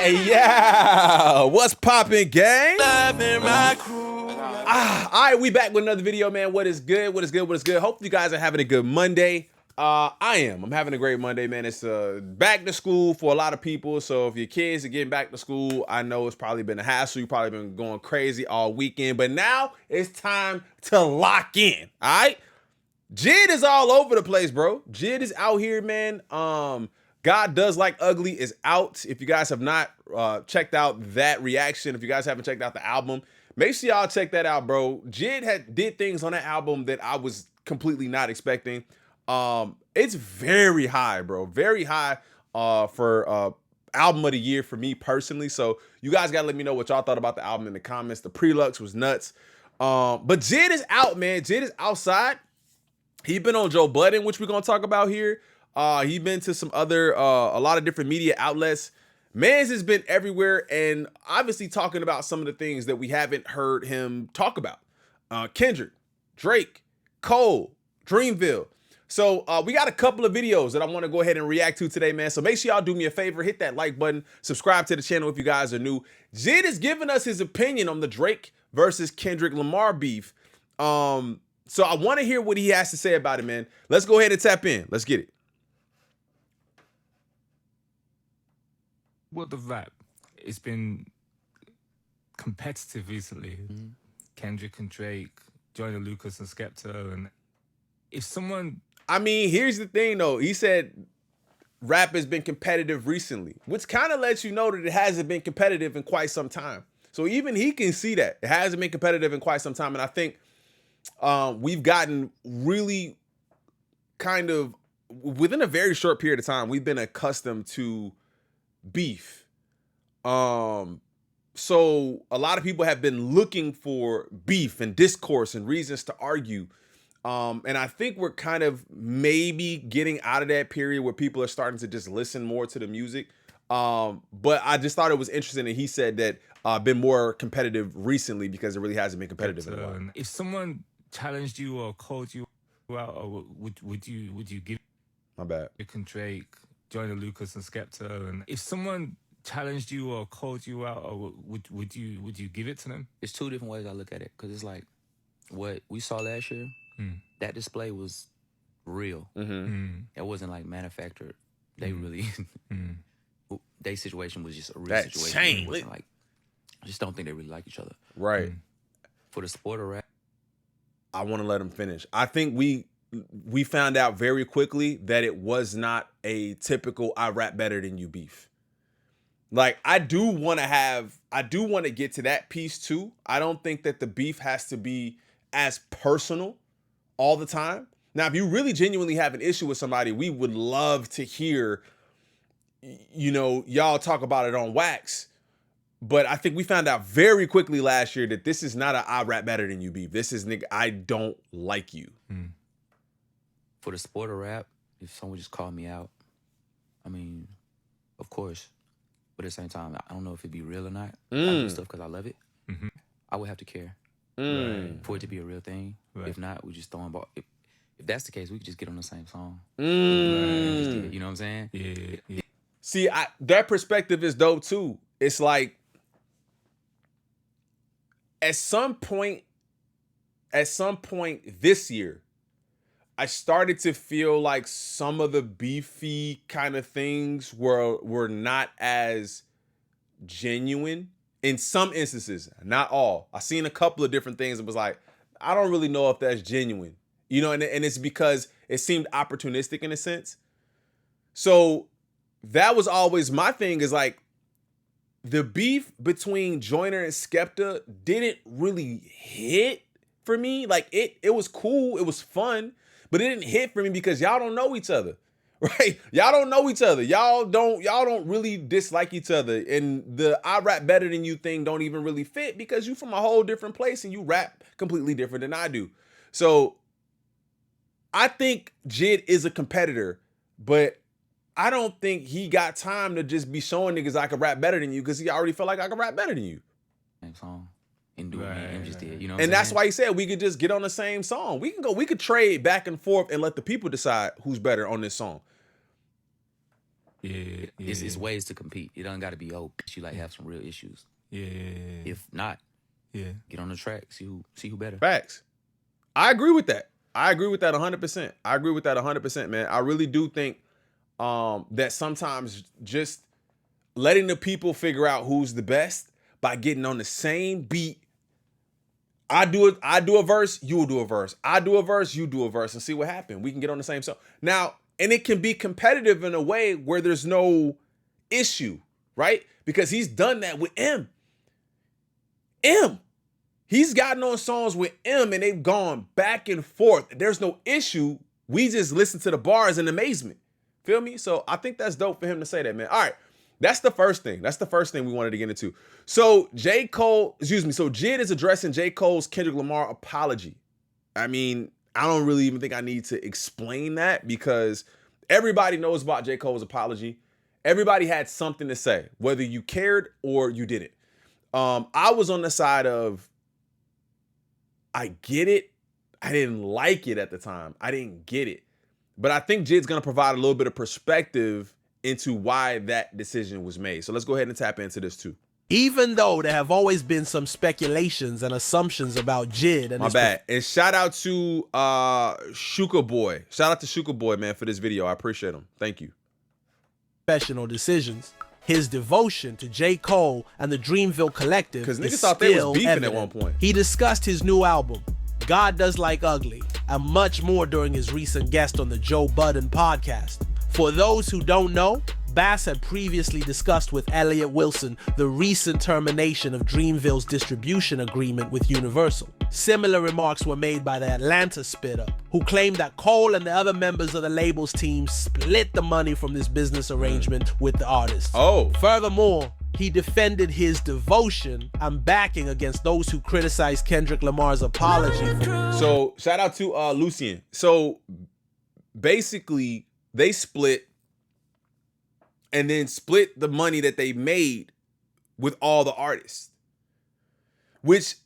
Hey, yeah, what's poppin', gang? All right, we back with another video, man. What is good? What is good? What is good? Hope you guys are having a good Monday. I am. I'm having a great Monday, man. It's back to school for a lot of people. So if your kids are getting back to school, I know it's probably been a hassle. You've probably been going crazy all weekend. But now it's time to lock in, all right? JID is all over the place, bro. JID is out here, man. God Does Like Ugly is out. If you guys have not checked out that reaction, if you guys haven't checked out the album, make sure y'all check that out, bro. JID did things on that album that I was completely not expecting. It's very high, bro. Very high for album of the year for me personally. So you guys gotta let me know what y'all thought about the album in the comments. The Prelux was nuts. But JID is out, man. JID is outside. He been on Joe Budden, which we're gonna talk about here. He been to some other a lot of different media outlets. Mans has been everywhere and obviously talking about some of the things that we haven't heard him talk about. Kendrick, Drake, Cole, Dreamville. So we got a couple of videos that I want to go ahead and react to today, man. So make sure y'all do me a favor, hit that like button, subscribe to the channel if you guys are new. JID is giving us his opinion on the Drake versus Kendrick Lamar beef. So I want to hear what he has to say about it, man. Let's go ahead and tap in. Let's get it. Well, the rap, it's been competitive recently. Kendrick and Drake, Joyner Lucas and Skepta. And if someone... I mean, here's the thing, though. He said rap has been competitive recently, which kind of lets you know that it hasn't been competitive in quite some time. So even he can see that. It hasn't been competitive in quite some time. And I think we've gotten really kind of, within a very short period of time, we've been accustomed to beef. So a lot of people have been looking for beef and discourse and reasons to argue. And I think we're kind of maybe getting out of that period where people are starting to just listen more to the music. But I just thought it was interesting that he said that been more competitive recently because it really hasn't been competitive in a while. If someone challenged you or called you out, or would you give... My bad. Drake, Joyner Lucas and Skepta, and if someone challenged you or called you out, or would you give it to them? It's two different ways I look at it, because it's like what we saw last year. That display was real. It wasn't like manufactured. They really, their situation was just a real situation. It wasn't like, I just don't think they really like each other. Right. For the sport of rap, I want to let him finish. I think we found out very quickly that it was not a typical I rap better than you beef. Like, I do want to get to that piece too. I don't think that the beef has to be as personal all the time. Now, if you really genuinely have an issue with somebody, we would love to hear, you know, y'all talk about it on wax. But I think we found out very quickly last year that this is not a I rap better than you beef. This is, nigga, I don't like you. For the sport of rap, if someone just called me out, I mean, of course. But at the same time, I don't know if it'd be real or not. I do stuff because I love it. I would have to care for it to be a real thing. If not, we just throwing ball. If that's the case, we could just get on the same song. You know what I'm saying? Yeah. See, that perspective is dope too. It's like, at some point this year, I started to feel like some of the beefy kind of things were not as genuine in some instances, not all. I seen a couple of different things that was like, I don't really know if that's genuine, you know, and it's because it seemed opportunistic in a sense. So that was always my thing, is like, the beef between Joyner and Skepta didn't really hit for me. Like, it was cool, it was fun, but it didn't hit for me because y'all don't know each other, right? Y'all don't know each other. Y'all don't really dislike each other. And the I rap better than you thing don't even really fit because you from a whole different place and you rap completely different than I do. So I think JID is a competitor, but I don't think he got time to just be showing niggas I can rap better than you because he already felt like I can rap better than you. Same song. And do what me just did. You know what and I'm that's saying? why he said we could just get on the same song. We could trade back and forth and let the people decide who's better on this song. It's ways to compete. It don't got to be you like have some real issues. If not, get on the track. See who better. Facts. I agree with that. I agree with that 100%. I agree with that 100%, man. I really do think that sometimes just letting the people figure out who's the best by getting on the same beat. I do a verse, you will do a verse. I do a verse, you do a verse, and see what happens. We can get on the same song. Now, and it can be competitive in a way where there's no issue, right? Because he's done that with M. He's gotten on songs with M and they've gone back and forth. There's no issue. We just listen to the bars in amazement. Feel me? So I think that's dope for him to say that, man. All right. That's the first thing. That's the first thing we wanted to get into. So JID is addressing J. Cole's Kendrick Lamar apology. I mean, I don't really even think I need to explain that because everybody knows about J. Cole's apology. Everybody had something to say, whether you cared or you didn't. I was on the side of, I get it. I didn't like it at the time. I didn't get it. But I think JID's going to provide a little bit of perspective into why that decision was made. So let's go ahead and tap into this too. Even though there have always been some speculations and assumptions about JID and my bad. And shout out to Shuka Boy. Shout out to Shuka Boy, man, for this video. I appreciate him. Thank you. Professional decisions, his devotion to J. Cole and the Dreamville Collective because niggas is thought they was still beefing evident. at one point. He discussed his new album, God Does Like Ugly, and much more during his recent guest on the Joe Budden podcast. For those who don't know, Bass had previously discussed with Elliott Wilson the recent termination of Dreamville's distribution agreement with Universal. Similar remarks were made by the Atlanta Spitter, who claimed that Cole and the other members of the label's team split the money from this business arrangement with the artist. Furthermore, he defended his devotion and backing against those who criticized Kendrick Lamar's apology. So shout out to Lucien. So basically, they split and then split the money that they made with all the artists, which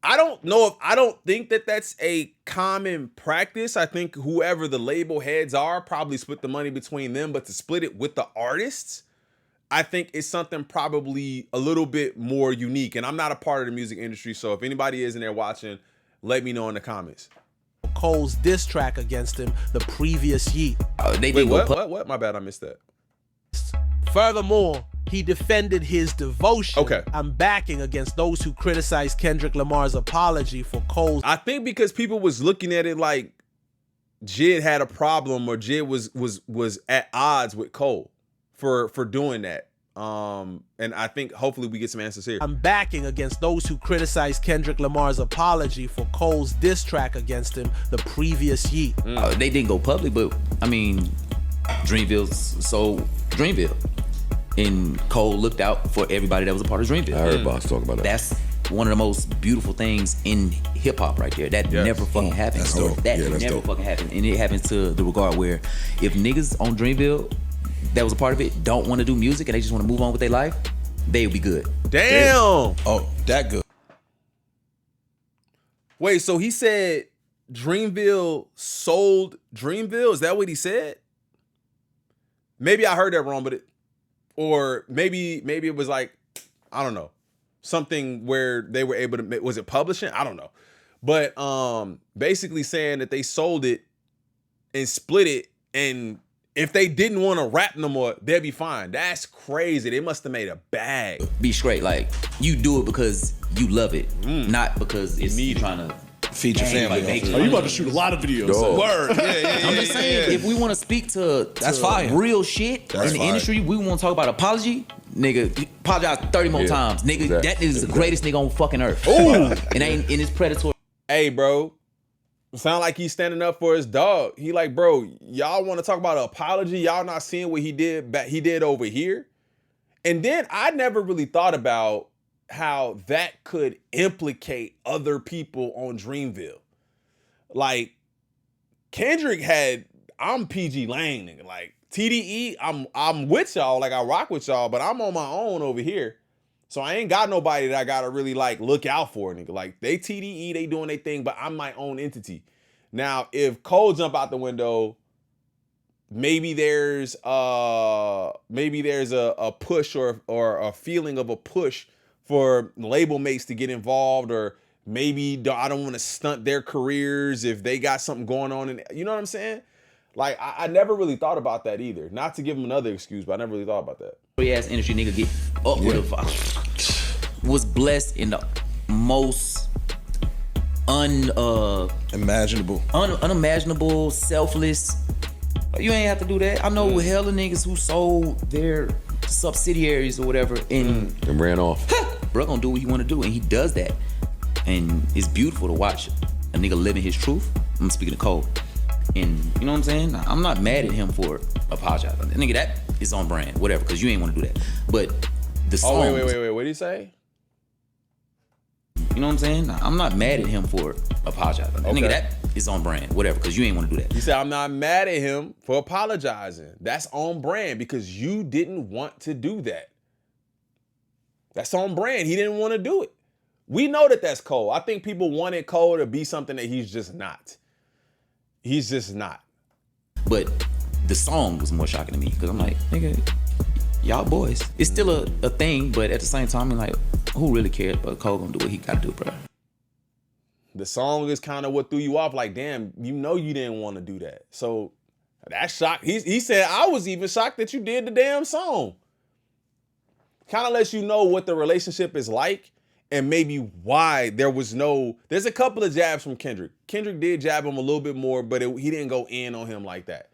I don't think that that's a common practice. I think whoever the label heads are probably split the money between them, but to split it with the artists, I think it's something probably a little bit more unique. And I'm not a part of the music industry, so if anybody is in there watching, let me know in the comments. Cole's diss track against him the previous year. Wait, what? My bad, I missed that. Furthermore, he defended his devotion and backing against those who criticized Kendrick Lamar's apology for Cole's. I think because people was looking at it like JID had a problem or JID was at odds with Cole for doing that. And I think hopefully we get some answers here. I'm backing against those who criticized Kendrick Lamar's apology for Cole's diss track against him the previous year. They didn't go public, but I mean, Dreamville's so Dreamville. And Cole looked out for everybody that was a part of Dreamville. I heard Boss talk about that. That's one of the most beautiful things in hip hop right there. That never fucking happens. That's dope. That that's never dope. fucking happened. And it happens to the regard where if niggas on Dreamville that was a part of it don't want to do music and they just want to move on with their life, they'll be good. Damn. Oh, that good. Wait, so he said Dreamville sold Dreamville? Is that what he said? Maybe I heard that wrong, or maybe it was like, I don't know, something where they were able to, was it publishing? I don't know. But basically saying that they sold it and split it, and if they didn't want to rap no more, they'd be fine. That's crazy. They must have made a bag. Be straight, like you do it because you love it, not because it's you trying to feed your family. Like, Oh, you about to shoot a lot of videos. Dog. Word. I'm just saying, if we want to speak to That's fire. real shit That's in the fire. industry, we want to talk about apology. Nigga, apologize 30 more times. Nigga, Exactly. that is the greatest nigga on fucking earth. Ooh. And ain't in his predatory. Hey, bro. Sound like he's standing up for his dog. He like, bro, y'all want to talk about an apology? Y'all not seeing what he did over here? And then I never really thought about how that could implicate other people on Dreamville. Like, Kendrick had, I'm PG Lane, nigga. Like, TDE, I'm with y'all, like I rock with y'all, but I'm on my own over here. So I ain't got nobody that I gotta really like look out for, nigga. Like, they TDE, they doing their thing, but I'm my own entity. Now, if Cole jump out the window, maybe there's a push or a feeling of a push for label mates to get involved, or maybe I don't want to stunt their careers if they got something going on, and you know what I'm saying? Like I never really thought about that either. Not to give him another excuse, but I never really thought about that. Ass industry nigga get up with a was blessed in the most unimaginable, selfless. You ain't have to do that. I know hella niggas who sold their subsidiaries or whatever and ran off. Bro gonna do what he wanna do, and he does that. And it's beautiful to watch a nigga living his truth. I'm speaking to Cole. And you know what I'm saying? I'm not mad at him for apologizing. Nigga, that is on brand, whatever, because you ain't want to do that. But the song. Oh, wait. What did he say? You know what I'm saying? I'm not mad at him for apologizing. Okay. Nigga, that is on brand, whatever, because you ain't want to do that. He said, I'm not mad at him for apologizing. That's on brand because you didn't want to do that. That's on brand. He didn't want to do it. We know that that's Cole. I think people wanted Cole to be something that he's just not. He's just not. But the song was more shocking to me because I'm like, nigga, y'all boys. It's still a thing, but at the same time, I'm like, who really cares? But Cole gonna do what he gotta do, bro. The song is kind of what threw you off. Like, damn, you know you didn't want to do that. So that shocked. He said, I was even shocked that you did the damn song. Kind of lets you know what the relationship is like. And maybe why there's a couple of jabs from Kendrick. Kendrick did jab him a little bit more, but he didn't go in on him like that.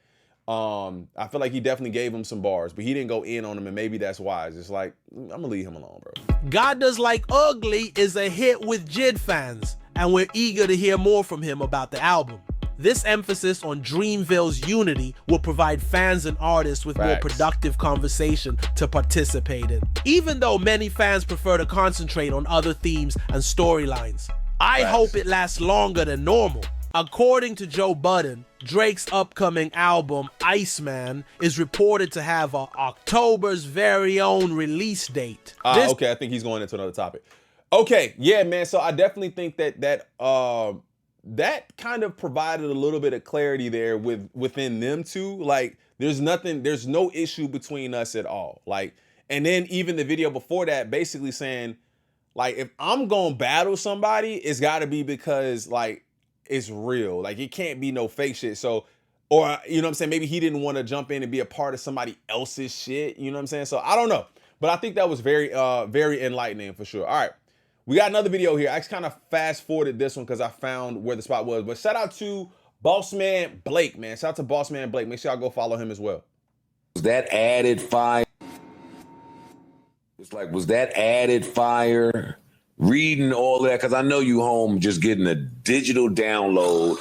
I feel like he definitely gave him some bars, but he didn't go in on him, and maybe that's why. It's just like, I'm gonna leave him alone, bro. God Does Like Ugly is a hit with JID fans, and we're eager to hear more from him about the album. This emphasis on Dreamville's unity will provide fans and artists with more productive conversation to participate in, even though many fans prefer to concentrate on other themes and storylines. I hope it lasts longer than normal. According to Joe Budden, Drake's upcoming album, Iceman, is reported to have a October's very own release date. Okay, I think he's going into another topic. Okay, yeah, man, so I definitely think that kind of provided a little bit of clarity there within them two. Like, there's no issue between us at all. Like, and then even the video before that basically saying, like, if I'm gonna battle somebody, it's gotta be because, like, it's real. Like, it can't be no fake shit. So, or, you know what I'm saying? Maybe he didn't want to jump in and be a part of somebody else's shit. You know what I'm saying? So I don't know. But I think that was very, very enlightening for sure. All right. We got another video here. I just kind of fast forwarded this one because I found where the spot was. But shout out to Bossman Blake, man. Shout out to Bossman Blake. Make sure y'all go follow him as well. Was that added fire? It's like, was that added fire? Reading all that, because I know you home just getting a digital download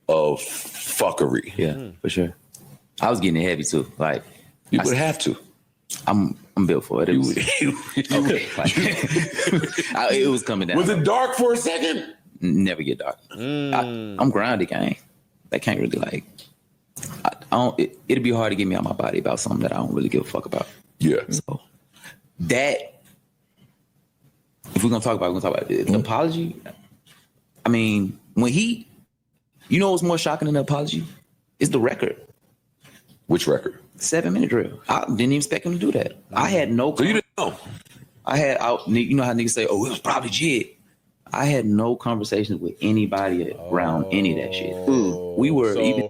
of fuckery. Yeah, for sure. I was getting it heavy too. Like, you would have to. I'm built for it. It was, it was coming down. Was it dark for a second? Never get dark. I'm grounded, gang. I can't really like. I don't. It'd be hard to get me out my body about something that I don't really give a fuck about. Yeah. So that. If we're gonna talk about it. The apology. I mean, when you know what's more shocking than the apology? It's the record. Which record? 7-minute drill. I didn't even expect him to do that. I had no. So you didn't know? You know how niggas say, "Oh, it was probably JID." I had no conversations with anybody around any of that shit. We were even.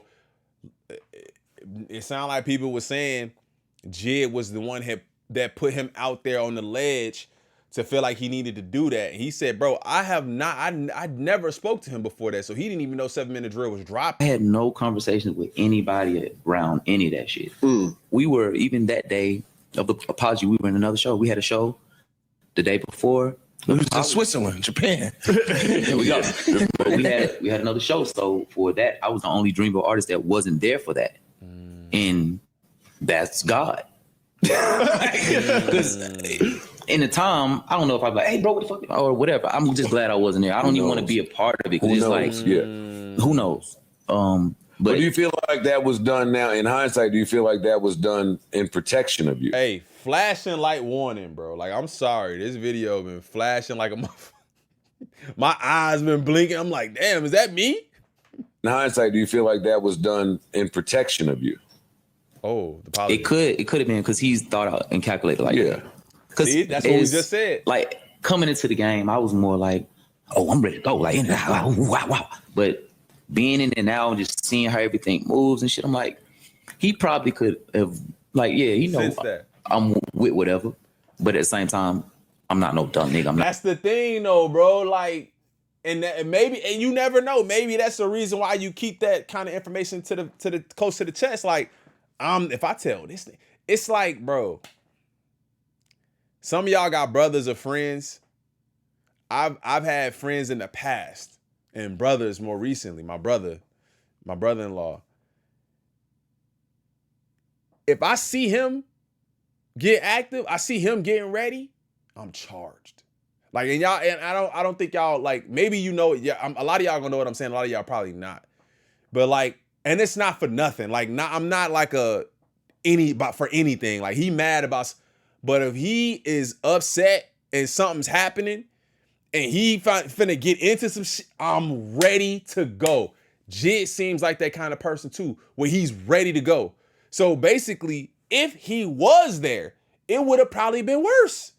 It sounded like people were saying JID was the one that put him out there on the ledge to feel like he needed to do that. And he said, bro, I never spoke to him before that. So he didn't even know 7-minute drill was dropping. I had no conversations with anybody around any of that shit. We were, even that day of the apology, we were in another show. We had a show the day before. It was in Switzerland, Japan. There we go. we had another show. So for that, I was the only Dreamville artist that wasn't there for that. And that's God. Because in the time, I don't know if I'd be like, hey, bro, what the fuck? Or whatever. I'm just glad I wasn't there. I don't even want to be a part of it. Because it's like, who knows? But do you feel like that was done now, in hindsight, do you feel like that was done in protection of you? Hey, flashing light warning, bro. Like, I'm sorry. This video been flashing like a motherfucker. My eyes been blinking. I'm like, damn, is that me? In hindsight, do you feel like that was done in protection of you? Oh, the apology. It could have been because he's thought out and calculated like Yeah. Because that's what we just said. Like coming into the game, I was more like, oh, I'm ready to go. Like, wow. But being in there now and just seeing how everything moves and shit, I'm like, he probably could have, like, yeah, you know, I'm with whatever. But at the same time, I'm not no dumb nigga. That's the thing, though, bro. Like, and maybe, and you never know. Maybe that's the reason why you keep that kind of information to the close to the chest. Like, if I tell this thing, it's like, bro. Some of y'all got brothers or friends. I've had friends in the past and brothers more recently. My brother-in-law. If I see him get active, I see him getting ready, I'm charged. Like, and y'all, and I don't think y'all, like, maybe you know it. Yeah, a lot of y'all gonna know what I'm saying. A lot of y'all probably not. But like, and it's not for nothing. Like, I'm not like for anything. Like, he mad about. But if he is upset and something's happening and he finna get into some shit, I'm ready to go. JID seems like that kind of person too, where he's ready to go. So basically, if he was there, it would have probably been worse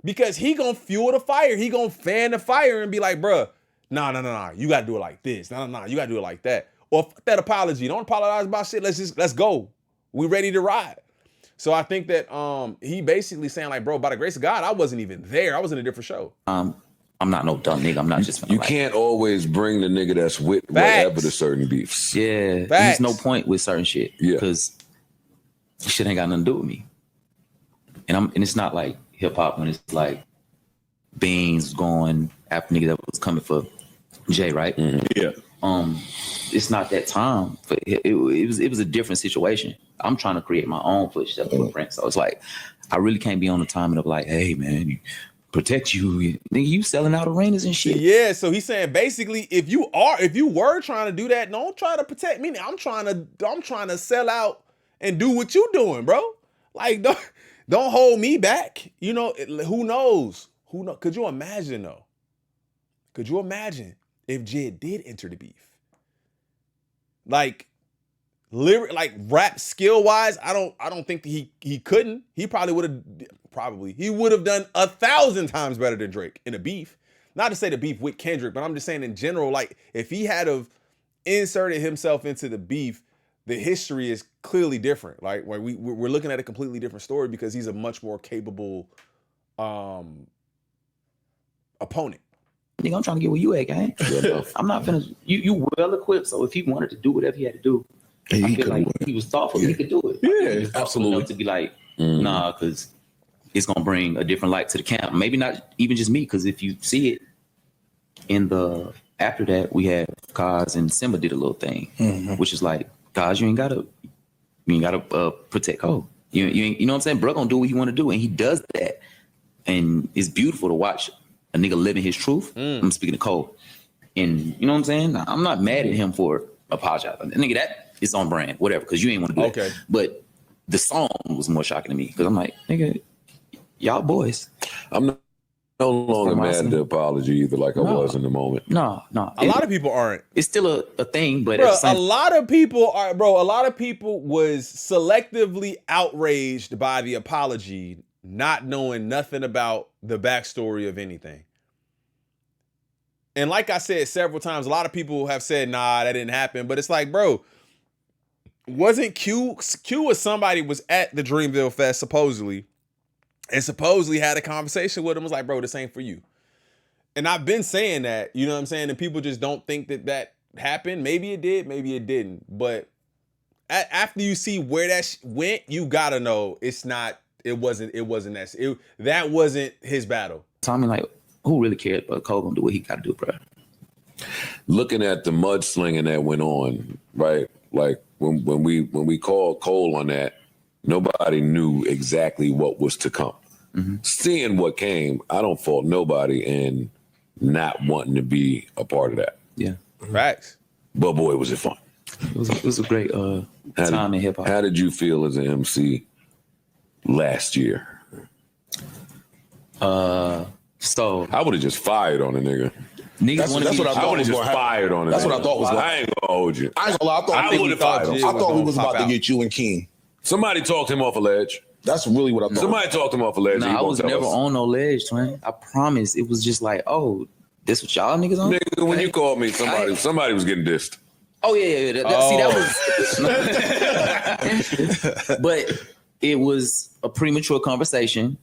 because he gonna fuel the fire. He gonna fan the fire and be like, bruh, nah, you gotta do it like this. Nah, you gotta do it like that. Or fuck that apology. Don't apologize about shit. Let's go. We ready to ride. So I think that he basically saying like, bro, by the grace of God, I wasn't even there. I was in a different show. I'm not no dumb nigga. I'm not just. You can't always bring the nigga that's with whatever the certain beefs. Yeah, there's no point with certain shit. Yeah, because shit ain't got nothing to do with me. And it's not like hip hop when it's like Beans going after nigga that was coming for Jay, right? Mm-hmm. Yeah. It's not that time. But it was a different situation. I'm trying to create my own footprint. So it's like I really can't be on the timing of like, hey man, protect you. Nigga, you selling out arenas and shit. Yeah, so he's saying basically if you were trying to do that, don't try to protect me. I'm trying to sell out and do what you doing, bro. Like don't hold me back. You know, who knows? Could you imagine though? Could you imagine if JID did enter the beef? Like rap skill wise, I don't think he couldn't. He probably would have done 1,000 times better than Drake in a beef. Not to say the beef with Kendrick, but I'm just saying in general, like if he had have inserted himself into the beef, the history is clearly different. Like we're looking at a completely different story because he's a much more capable opponent. Nigga, I'm trying to get where you at, gang. I'm not finished. You well equipped, so if he wanted to do whatever he had to do, I feel like he was thoughtful. He could do it. Yeah, absolutely. To be like, nah, because it's gonna bring a different light to the camp. Maybe not even just me, because if you see it after that, we had Kaz and Simba did a little thing, which is like, Kaz, you ain't gotta protect Cole. You know what I'm saying? Bro gonna do what he want to do, and he does that, and it's beautiful to watch a nigga living his truth. I'm speaking to Cole, and you know what I'm saying? I'm not mad at him for apologizing. Nigga, that is on brand, whatever, because you ain't want to do that. But the song was more shocking to me because I'm like, nigga, y'all boys. I'm no longer mad at the apology either, like I was in the moment. No. A lot of people aren't. It's still a thing, but bro, a lot of people are. Bro, a lot of people was selectively outraged by the apology, not knowing nothing about the backstory of anything. And like I said several times, a lot of people have said, nah, that didn't happen. But it's like, bro, wasn't Q was somebody was at the Dreamville Fest supposedly had a conversation with him, was like, bro, this ain't for you. And I've been saying that, you know what I'm saying? And people just don't think that happened. Maybe it did, maybe it didn't. But after you see where that went, you gotta know it wasn't that wasn't his battle. Tommy, like, who really cared? But Cole gonna do what he gotta do, bro. Looking at the mudslinging that went on, right? Like when we called Cole on that, nobody knew exactly what was to come. Seeing what came, I don't fault nobody in not wanting to be a part of that. Yeah. Facts. But boy, was it fun. It was a great time in hip hop. How did you feel as an MC last year? So I would have just fired on a nigga. That's what I thought was just fired on it. That's what I thought was going to I ain't gonna hold you. I ain't gonna lie. I thought we was about to get you and King. Somebody talked him off a ledge. That's really what I thought. Somebody talked him off a ledge. No, He I won't was tell never us. on no ledge, twin. I promise. It was just like, oh, this what y'all niggas on? Nigga, when you called me, somebody was getting dissed. Oh yeah. See, that was. But it was a premature conversation,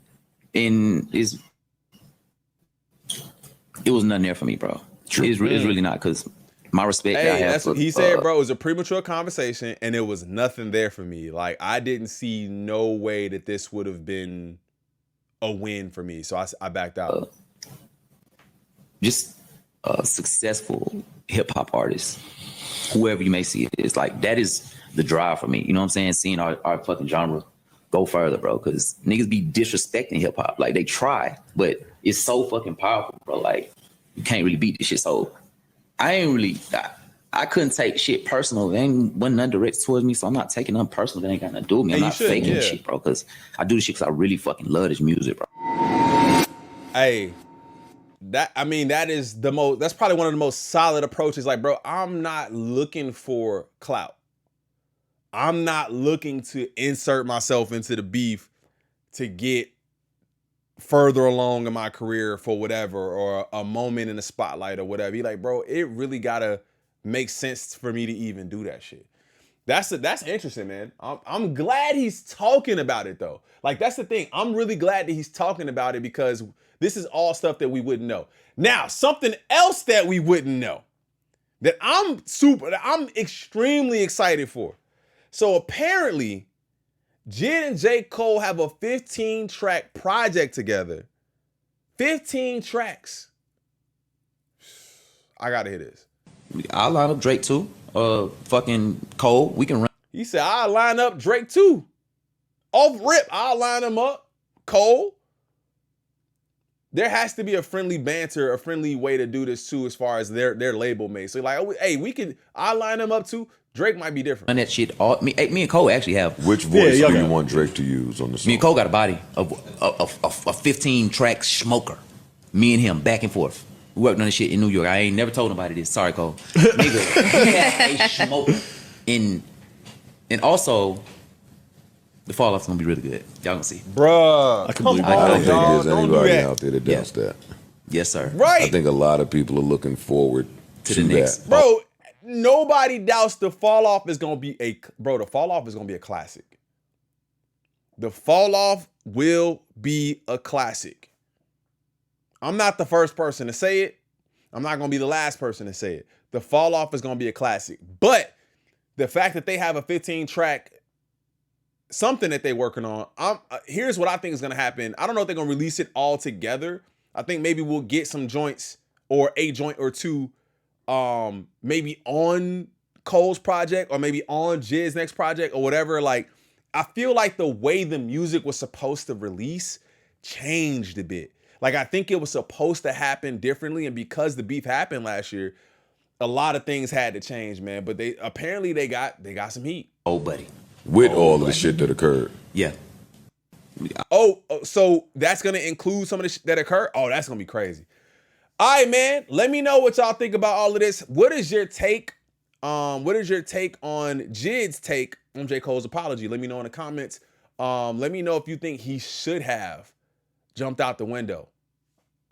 and it was nothing there for me, bro. True. It's really not, because my respect that I Hey, have that's for, what he said, bro. It was a premature conversation, and it was nothing there for me. Like, I didn't see no way that this would have been a win for me, so I backed out. Just a successful hip hop artist, whoever you may see it is, like, that is the drive for me. You know what I'm saying? Seeing our fucking genre go further, bro. Because niggas be disrespecting hip hop. Like, they try, but it's so fucking powerful, bro. Like, you can't really beat this shit. So I couldn't take shit personal. It wasn't none direct towards me, so I'm not taking nothing personal. That ain't got nothing to do with me. I'm not faking shit, bro. Because I do this shit because I really fucking love this music, bro. Hey, that is that's probably one of the most solid approaches. Like, bro, I'm not looking for clout. I'm not looking to insert myself into the beef to get further along in my career for whatever, or a moment in the spotlight or whatever. He like, bro, it really gotta make sense for me to even do that shit. That's interesting, man. I'm glad he's talking about it though. Like, that's the thing. I'm really glad that he's talking about it, because this is all stuff that we wouldn't know. Now, something else that we wouldn't know that I'm extremely excited for. So apparently, JID and J. Cole have a 15-track project together. 15 tracks. I gotta hear this. I'll line up Drake too. Fucking Cole. We can run. He said, I'll line up Drake too. Off rip, I'll line him up. Cole. There has to be a friendly banter, a friendly way to do this too, as far as their label mates. So like, hey, I'll line them up too. Drake might be different. And that shit. Me and Cole actually have. Which voice do you want Drake to use on the song? Me and Cole got a body of a 15-track smoker. Me and him back and forth. We worked on this shit in New York. I ain't never told nobody this. Sorry, Cole. Nigga, he had a smoker. And also, the fall off's gonna be really good. Y'all gonna see. Bruh. I can believe I don't think there's Don't do anybody that. out there that does that. Yes, sir. Right. I think a lot of people are looking forward To to the that. next. Bro, nobody doubts the fall off is gonna be a classic. The fall off will be a classic. I'm not the first person to say it. I'm not gonna be the last person to say it. The fall off is gonna be a classic. But the fact that they have a 15-track something that they're working on, here's what I think is gonna happen. I don't know if they're gonna release it all together. I think maybe we'll get some joints, or a joint or two, maybe on Cole's project, or maybe on JID's next project, or whatever. Like, I feel like the way the music was supposed to release changed a bit. Like, I think it was supposed to happen differently, and because the beef happened last year, a lot of things had to change, man. But they got some heat. Oh, buddy. With all of the shit that occurred. Yeah. Oh, so that's gonna include some of the shit that occurred? Oh, that's gonna be crazy. All right, man. Let me know what y'all think about all of this. What is your take? What is your take on JID's take on J. Cole's apology? Let me know in the comments. Let me know if you think he should have jumped out the window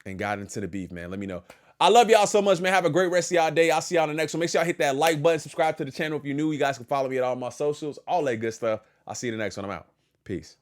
and got into the beef, man. Let me know. I love y'all so much, man. Have a great rest of y'all day. I'll see y'all in the next one. Make sure y'all hit that like button, subscribe to the channel if you're new. You guys can follow me at all my socials, all that good stuff. I'll see you in the next one. I'm out. Peace.